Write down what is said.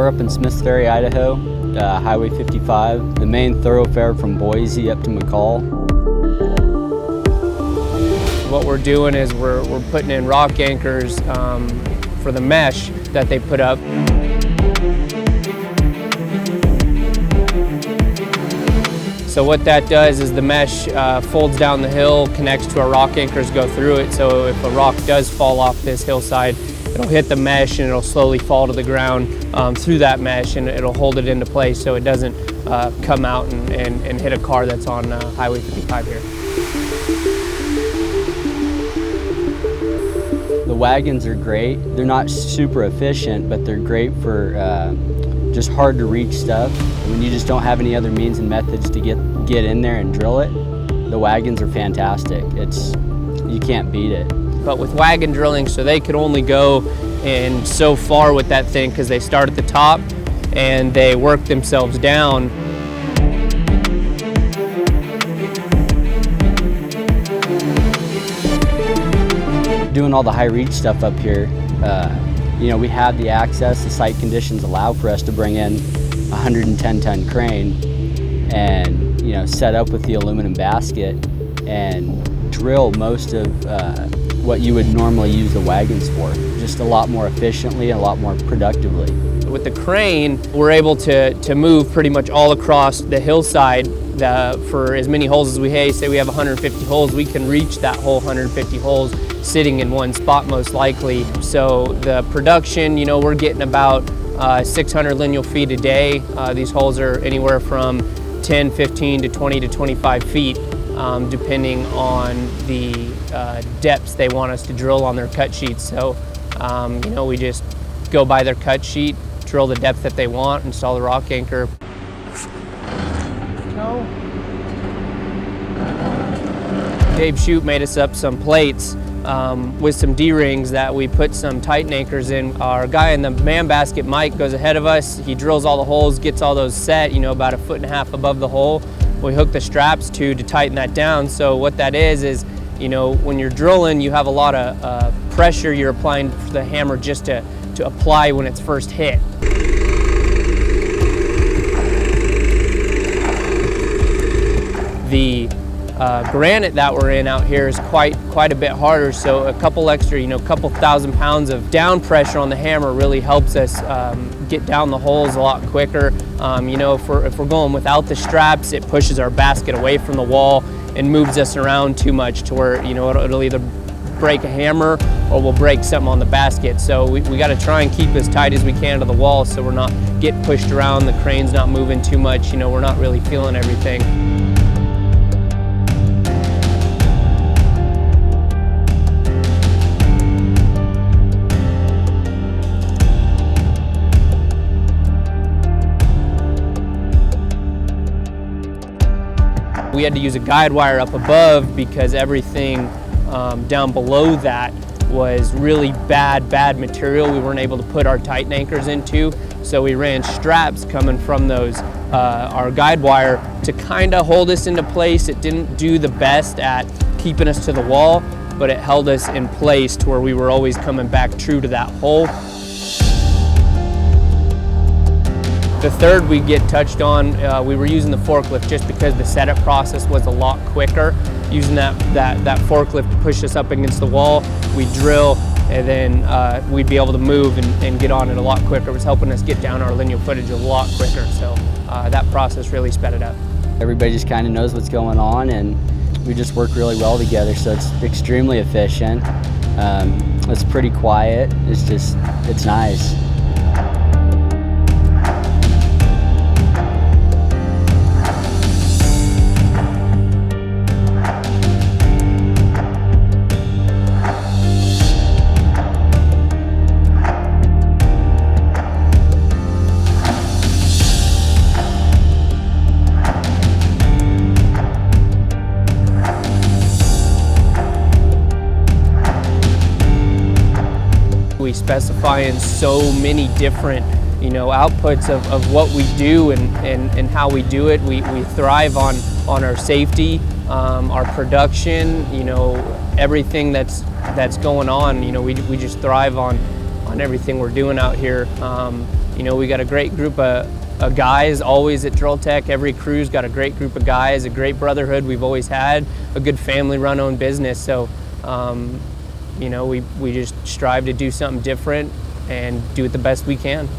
We're up in Smiths Ferry, Idaho, Highway 55, the main thoroughfare from Boise up to McCall. What we're doing is we're putting in rock anchors for the mesh that they put up. So what that does is the mesh folds down the hill, connects to our rock anchors, go through it. So if a rock does fall off this hillside, it'll hit the mesh and it'll slowly fall to the ground through that mesh, and it'll hold it into place so it doesn't come out and hit a car that's on Highway 55 here. The wagons are great. They're not super efficient, but they're great for just hard to reach stuff. When you just don't have any other means and methods to get in there and drill it, the wagons are fantastic. You can't beat it. But with wagon drilling, so they could only go in so far with that thing because they start at the top and they work themselves down. Doing all the high reach stuff up here, you know, we have the access, the site conditions allow for us to bring in a 110-ton crane and, you know, set up with the aluminum basket and drill most of what you would normally use the wagons for, just a lot more efficiently and a lot more productively. With the crane, we're able to move pretty much all across the hillside for as many holes as we have. Say we have 150 holes, we can reach that whole 150 holes sitting in one spot most likely. So the production, you know, we're getting about 600 lineal feet a day. These holes are anywhere from 10, 15 to 20 to 25 feet. Depending on the depths they want us to drill on their cut sheets. So, you know, we just go by their cut sheet, drill the depth that they want, install the rock anchor. Dave Shute made us up some plates with some D-rings that we put some Titan anchors in. Our guy in the man basket, Mike, goes ahead of us. He drills all the holes, gets all those set, you know, about 1.5 feet above the hole. We hook the straps to tighten that down. So what that is, you know, when you're drilling, you have a lot of pressure you're applying for the hammer just to apply when it's first hit. The granite that we're in out here is quite a bit harder, so a couple extra, you know, couple thousand pounds of down pressure on the hammer really helps us get down the holes a lot quicker. You know, if we're going without the straps, it pushes our basket away from the wall and moves us around too much to where, you know, it'll either break a hammer or we'll break something on the basket. So we got to try and keep as tight as we can to the wall so we're not getting pushed around, the crane's not moving too much, you know, we're not really feeling everything. We had to use a guide wire up above because everything down below that was really bad material we weren't able to put our Titan anchors into. So we ran straps coming from those, our guide wire to kind of hold us into place. It didn't do the best at keeping us to the wall, but it held us in place to where we were always coming back true to that hole. The third we get touched on, we were using the forklift just because the setup process was a lot quicker. Using that forklift to push us up against the wall, we'd drill and then we'd be able to move and get on it a lot quicker. It was helping us get down our lineal footage a lot quicker, so that process really sped it up. Everybody just kind of knows what's going on and we just work really well together, so it's extremely efficient. It's pretty quiet, it's nice. We specify in so many different, you know, outputs of what we do and how we do it. We thrive on our safety, our production, you know, everything that's going on. You know, we just thrive on everything we're doing out here. You know, we got a great group of guys always at Drill Tech. Every crew's got a great group of guys, a great brotherhood we've always had, a good family run owned business. So, you know, we just strive to do something different and do it the best we can.